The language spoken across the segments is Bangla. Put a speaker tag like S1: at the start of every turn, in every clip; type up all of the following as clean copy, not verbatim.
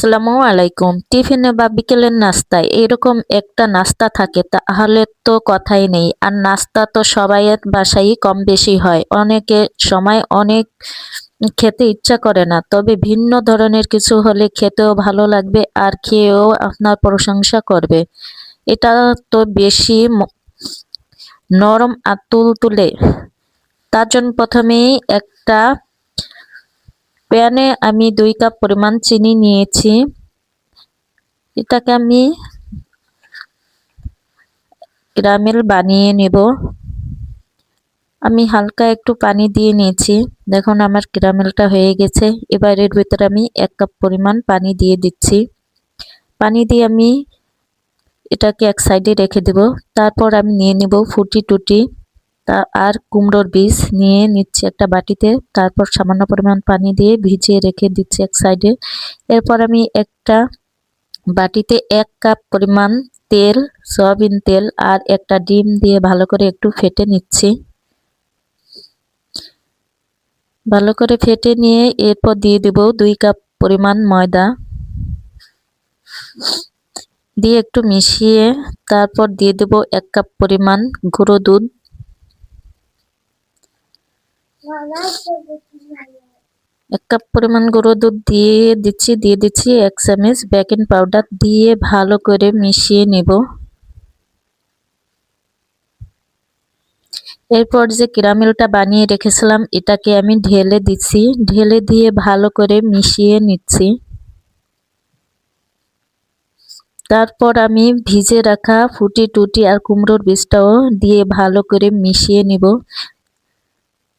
S1: আসসালামু আলাইকুম। টিফিনে বা বিকেলের নাস্তায় এরকম একটা নাস্তা থাকে তাহলে তো কথাই নেই। আর নাস্তা তো সবাইয়ের বাসায়ই কম বেশি হয়। অনেকের সময় অনেক খেতে ইচ্ছা করে না, তবে ভিন্ন ধরনের কিছু হলে খেতেও ভালো লাগবে আর খেয়েও আপনার প্রশংসা করবে। এটা তো বেশি নরম আর তুলতুলে। তার জন্য প্রথমেই একটা প্যানে আমি 2 কাপ পরিমাণ চিনি নিয়েছি। এটাকে আমি ক্যারামেল বানিয়ে নেব। আমি হালকা একটু পানি দিয়ে নিয়েছি। দেখুন আমার ক্যারামেলটা হয়ে গেছে। এবার এর ভিতরে আমি 1 কাপ পরিমাণ পানি দিয়ে দিচ্ছি। পানি দিয়ে আমি এটাকে এক সাইডে রেখে দেব। তারপর আমি নিয়ে নেব ফুটি আর কুমড়োর বীজ নিয়ে নিচ্ছি একটা বাটিতে। তারপর সামান্য পরিমাণ পানি দিয়ে ভিজিয়ে রেখে দিচ্ছি এক সাইডে। এরপর আমি একটা বাটিতে 1 কাপ পরিমাণ তেল, সয়াবিন তেল আর একটা ডিম দিয়ে ভালো করে একটু ফেটে নিচ্ছি। ভালো করে ফেটে নিয়ে এরপর দিয়ে দেব 2 কাপ পরিমাণ ময়দা দিয়ে একটু মিশিয়ে তারপর দিয়ে দেব 1 কাপ পরিমাণ গুঁড়ো দুধ। এক কাপ পরিমাণ গুঁড়ো দুধ দিয়ে দিচ্ছি 1 চামচ বেকিং পাউডার দিয়ে ভালো করে মিশিয়ে নেব। এরপর যে ক্যারামেলটা বানিয়ে রেখেছিলাম এটাকে আমি ঢেলে দিচ্ছি। ঢেলে দিয়ে ভালো করে মিশিয়ে নিচ্ছি। তারপর আমি ভিজে রাখা ফুটি আর কুমড়োর বীজটাও দিয়ে ভালো করে মিশিয়ে নিব।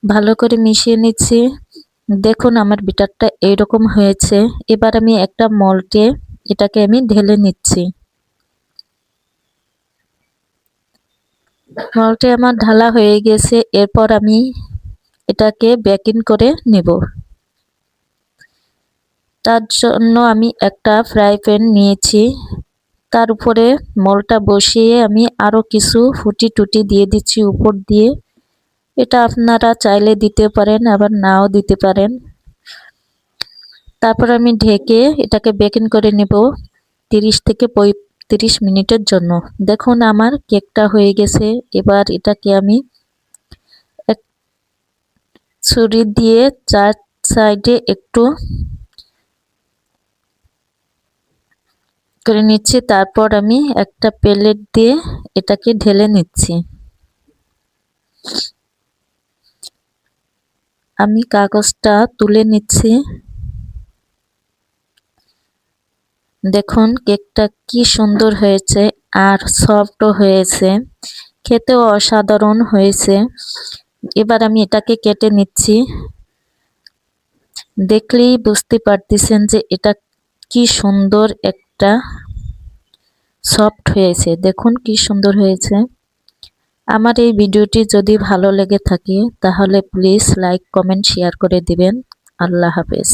S1: ভালো করে মিশিয়ে নিচ্ছি। দেখুন আমার ব্যাটারটা এইরকম হয়েছে। এবার আমি একটা মোল্ডে এটাকে আমি ঢেলে নিচ্ছি। মোল্ডে আমার ঢালা হয়ে গেছে। এরপর আমি এটাকে বেকিং করে নেব। তার জন্য আমি একটা ফ্রাই প্যান নিয়েছি। তার উপরে মোল্ডটা বসিয়ে আমি আরো কিছু ফুটি দিয়ে দিচ্ছি উপর দিয়ে। এটা আপনারা চাইলে দিতে পারেন আবার নাও দিতে পারেন। তারপর আমি ঢেকে এটাকে বেকিং করে নেব 30 থেকে 35 মিনিটের জন্য। দেখুন আমার কেকটা হয়ে গেছে। এবার এটাকে আমি এক ছুরি দিয়ে 4 সাইডে একটু করে নিচ্ছি। তারপর আমি একটা প্লেট দিয়ে এটাকে ঢেলে নিচ্ছি। আমি কাগজটা তুলে নিচ্ছি। দেখুন কেকটা কি সুন্দর হয়েছে আর সফটও হয়েছে, খেতেও অসাধারণ হয়েছে। এবার আমি এটাকে কেটে নিচ্ছি। দেখলেই বুঝতে পারতেছেন যে এটা কি সুন্দর একটা সফট হয়েছে। দেখুন কি সুন্দর হয়েছে। আমার এই ভিডিওটি যদি ভালো লেগে থাকে তাহলে প্লিজ লাইক, কমেন্ট, শেয়ার করে দিবেন। আল্লাহ হাফেজ।